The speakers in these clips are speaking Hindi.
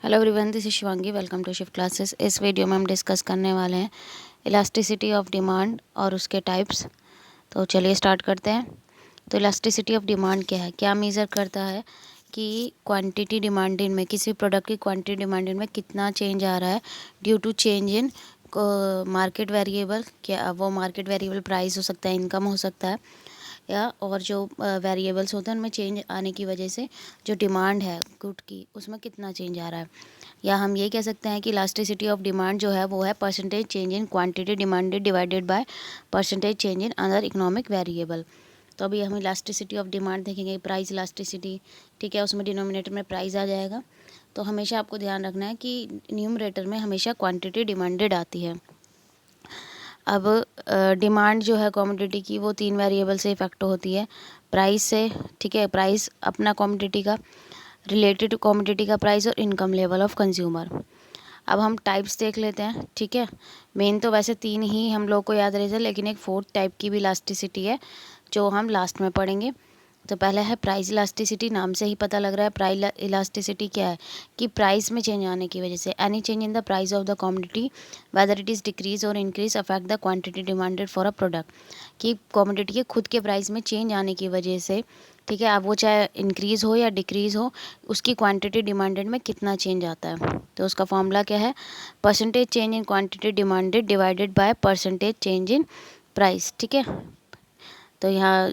Hello everyone, this is Shivangi. Welcome to Shift Classes. इस वीडियो में हम डिस्कस करने वाले हैं इलास्टिसिटी ऑफ डिमांड और उसके टाइप्स। तो चलिए स्टार्ट करते हैं। तो इलास्टिसिटी ऑफ डिमांड क्या है? क्या मेज़र करता है कि क्वांटिटी डिमांडेड में, किसी प्रोडक्ट की क्वांटिटी डिमांडेड में कितना चेंज आ रहा है due to change in market variable. क्या वो मार्केट वेरिएबल प्राइस हो सकता है, इनकम हो सकता है, या और जो वेरिएबल्स होते हैं उनमें चेंज आने की वजह से जो डिमांड है गुड की, उसमें कितना चेंज आ रहा है। या हम ये कह सकते हैं कि इलास्टिसिटी ऑफ डिमांड जो है वो है percentage change in quantity demanded divided by percentage change in other economic variable. तो अभी हम इलास्टिसिटी ऑफ डिमांड देखेंगे, प्राइस इलास्टिसिटी, ठीक है। उसमें डिनोमिनेटर में प्राइस आ जाएगा। तो हमेशा आपको ध्यान रखना है कि न्यूमरेटर में हमेशा क्वांटिटी डिमांडेड आती है। अब डिमांड जो है कमोडिटी की, वो 3 वेरिएबल से इफेक्ट होती है। प्राइस से, ठीक है, प्राइस अपना कमोडिटी का, रिलेटेड टू कमोडिटी का प्राइस, और इनकम लेवल ऑफ कंज्यूमर। अब हम टाइप्स देख लेते हैं, ठीक है। मेन तो वैसे 3 ही हम लोग को याद रहे थे, लेकिन एक 4th टाइप की भी इलास्टिसिटी है जो हम लास्ट में पढ़ेंगे। तो पहला है प्राइस इलास्टिसिटी। नाम से ही पता लग रहा है प्राइस इलास्टिसिटी क्या है, कि प्राइस में चेंज आने की वजह से any change in the price of the commodity whether it is decrease or increase affect the quantity demanded for a product. कि कमोडिटी के खुद के प्राइस में चेंज आने की वजह से, ठीक है, अब वो चाहे इंक्रीज़ हो या डिक्रीज़ हो, उसकी क्वांटिटी डिमांडेड में कितना चेंज आता है। तो उसका फॉर्मूला क्या है? Percentage change in quantity demanded divided by percentage change in price, ठीक है। तो यहाँ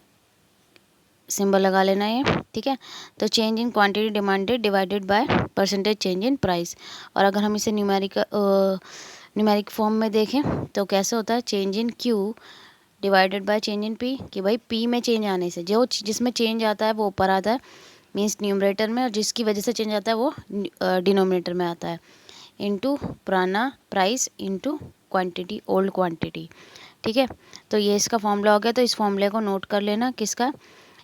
सिंबल लगा लेना ये, ठीक है। तो change in quantity demanded divided by percentage change in price. और अगर हम इसे न्यूमेरिक फॉर्म में देखें तो कैसे होता है? Change in Q divided by change in P. कि भाई पी में चेंज आने से जो जिसमें चेंज आता है वो ऊपर आता है, मीन्स न्यूमरेटर में, और जिसकी वजह से चेंज आता है वो डिनोमिनेटर में आता है, इनटू पुराना price into quantity, old quantity, ठीक है। तो ये इसका फॉर्मूला हो गया। तो इस फॉर्मूले को नोट कर लेना, किसका?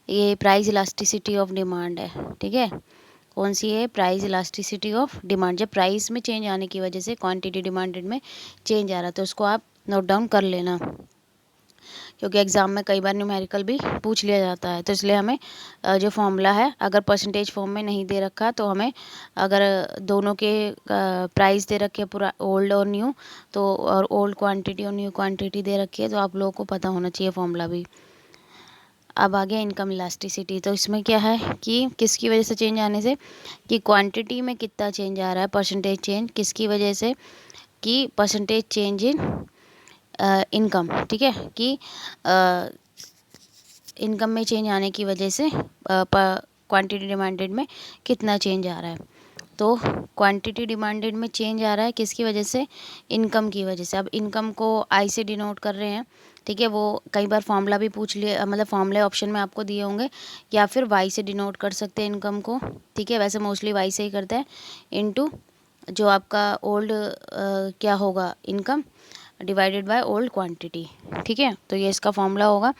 ये प्राइस इलास्टिसिटी ऑफ डिमांड है, ठीक है। कौन सी है? Price elasticity of demand. जब प्राइस में चेंज आने की वजह से क्वांटिटी डिमांडेड में चेंज आ रहा है, तो उसको आप नोट डाउन कर लेना, क्योंकि एग्जाम में कई बार न्यूमेरिकल भी पूछ लिया जाता है। तो इसलिए हमें जो फॉर्मूला है, अगर परसेंटेज फॉर्म में नहीं दे रखा तो हमें, अगर दोनों के प्राइस दे रखे पूरा ओल्ड और न्यू, तो और ओल्ड क्वांटिटी और न्यू क्वांटिटी दे रखी है, तो आप लोगों को पता होना चाहिए फॉर्मूला भी। अब आ गया इनकम इलास्टिसिटी। तो इसमें क्या है कि किसकी वजह से चेंज आने से, कि क्वांटिटी में कितना चेंज आ रहा है, परसेंटेज चेंज किसकी वजह से, कि परसेंटेज चेंज इन इनकम, ठीक है। कि इनकम में चेंज आने की वजह से क्वांटिटी डिमांडेड में कितना चेंज आ रहा है। तो क्वांटिटी डिमांडेड में चेंज आ रहा है किसकी वजह से? इनकम की वजह से। अब इनकम को आई से डिनोट कर रहे हैं, ठीक है। वो कई बार फॉर्मूला भी पूछ लिए, मतलब फॉर्मूले ऑप्शन में आपको दिए होंगे, या फिर वाई से डिनोट कर सकते हैं इनकम को, ठीक है। वैसे मोस्टली वाई से ही करते हैं, इनटू जो आपका ओल्ड क्या होगा, income divided by old quantity, ठीक है। तो ये इसका फॉर्मूला होगा।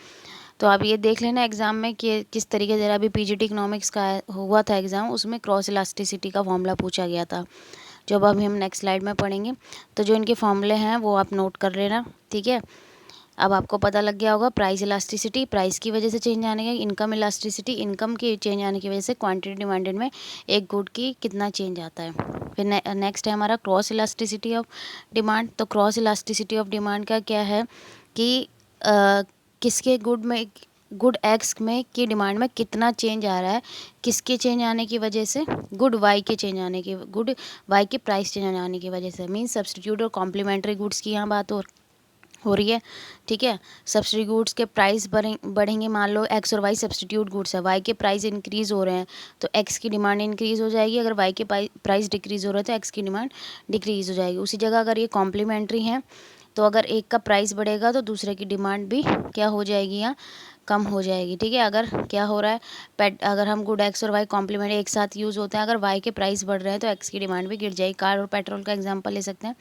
तो आप ये देख लेना एग्जाम में कि किस तरीके से, अभी पीजीटी इकोनॉमिक्स का हुआ था एग्जाम, उसमें क्रॉस इलास्टिसिटी का फॉर्मूला पूछा गया था, जो अभी हम नेक्स्ट स्लाइड में पढ़ेंगे। तो जो इनके फॉर्मूले हैं वो आप नोट कर लेना, ठीक है। अब आपको पता लग गया होगा प्राइस इलास्टिसिटी, प्राइस की वजह से चेंज आने का, इनकम इलास्टिसिटी, इनकम की चेंज आने की वजह से क्वांटिटी डिमांडेड में एक गुड की कितना चेंज आता है। फिर नेक्स्ट है हमारा क्रॉस इलास्टिसिटी ऑफ डिमांड। तो क्रॉस इलास्टिसिटी ऑफ डिमांड का क्या है कि किसके गुड में, गुड एक्स में की डिमांड में कितना चेंज आ रहा है, किसके चेंज आने की वजह से? गुड वाई के चेंज आने की, गुड वाई के प्राइस चेंज आने की वजह से, मीन्स सब्सटीट्यूट और कॉम्प्लीमेंट्री गुड्स की यहाँ बात हो रही है, ठीक है। सब्सिट्यूट गुड्स के प्राइस बढ़ेंगे, मान लो एक्स और वाई सब्सिट्यूट गुड्स है, वाई के प्राइस इंक्रीज़ हो रहे हैं तो एक्स की डिमांड इंक्रीज़ हो जाएगी, अगर वाई के प्राइस डिक्रीज़ हो रहा है तो एक्स की डिमांड डिक्रीज़ हो जाएगी। उसी जगह अगर ये कॉम्प्लीमेंट्री हैं, तो अगर एक का प्राइस बढ़ेगा तो दूसरे की डिमांड भी क्या हो जाएगी, यहाँ कम हो जाएगी, ठीक है। अगर क्या हो रहा है, अगर हम गुड एक्स और वाई कॉम्प्लीमेंट एक साथ यूज़ होते हैं, अगर वाई के प्राइस बढ़ रहे हैं तो एक्स की डिमांड भी गिर जाएगी। कार और पेट्रोल का एग्जांपल ले सकते हैं।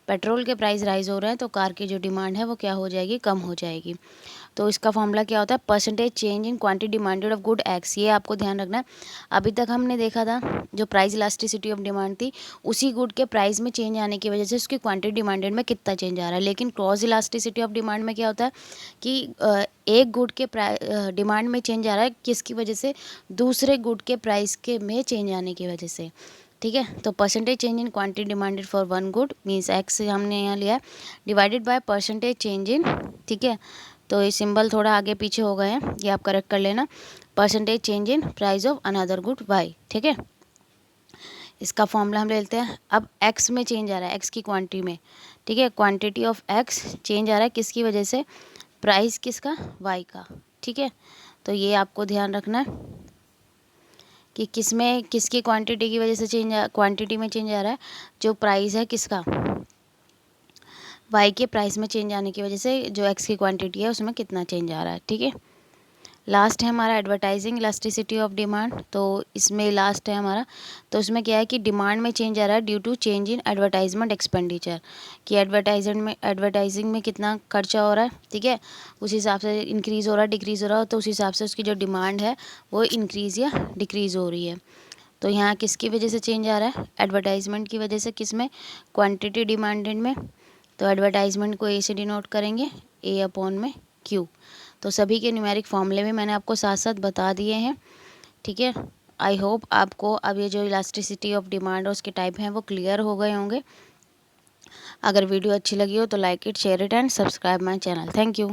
पेट्रोल के प्राइस राइज हो रहे हैं तो कार की जो डिमांड है वो क्या हो जाएगी, कम हो जाएगी। तो इसका फॉर्मूला क्या होता है? Percentage change in quantity demanded of good x. ये आपको ध्यान रखना है। अभी तक हमने देखा था जो प्राइस इलास्टिसिटी ऑफ डिमांड थी, उसी गुड के प्राइस में चेंज आने की वजह से उसकी क्वांटिटी डिमांडेड में कितना चेंज आ रहा है। लेकिन क्रॉस इलास्टिसिटी ऑफ डिमांड में क्या होता है कि एक गुड के डिमांड में चेंज आ रहा है किसकी वजह से? दूसरे गुड के प्राइस के में चेंज आने की वजह से। ठीक है। तो percentage change in quantity demanded for one good means x हमने यहाँ लिया है डिवाइडेड बाय परसेंटेज चेंज इन, ठीक है। तो ये सिंबल थोड़ा आगे पीछे हो गए हैं, ये आप करेक्ट कर लेना। Percentage change in price of another good Y, ठीक है। इसका फॉर्मूला हम ले लेते हैं। अब एक्स में चेंज आ रहा है, एक्स की क्वांटिटी में, ठीक है। क्वांटिटी ऑफ एक्स चेंज आ रहा है किसकी वजह से, प्राइस किसका, वाई का, ठीक है। तो ये आपको ध्यान रखना है कि किस में किसकी क्वांटिटी की वजह से क्वांटिटी में चेंज आ रहा है, जो प्राइस है किसका, वाई के प्राइस में चेंज आने की वजह से जो एक्स की क्वांटिटी है उसमें कितना चेंज आ रहा है, ठीक है। लास्ट है हमारा एडवर्टाइजिंग इलास्टिसिटी ऑफ डिमांड। तो इसमें लास्ट है हमारा, तो इसमें क्या है कि डिमांड में चेंज आ रहा है due to change in advertisement expenditure, कि एडवर्टाइजिंग में कितना खर्चा हो रहा है, ठीक है। उस हिसाब से इंक्रीज़ हो रहा है डिक्रीज़ हो रहा है, तो उस हिसाब से उसकी जो डिमांड है वो इंक्रीज़ या डिक्रीज़ हो रही है। तो यहाँ किसकी वजह से चेंज आ रहा है, एडवर्टाइजमेंट की वजह से, किस में, क्वान्टिटी डिमांडेड में। तो एडवर्टाइजमेंट को ए से डिनोट करेंगे, ए अपॉन में क्यू। तो सभी के न्यूमेरिक फॉर्मूले भी मैंने आपको साथ साथ बता दिए हैं, ठीक है। आई होप आपको अब ये जो इलास्टिसिटी ऑफ डिमांड और उसके टाइप हैं वो क्लियर हो गए होंगे। अगर वीडियो अच्छी लगी हो तो like it, share it and subscribe my channel. Thank you.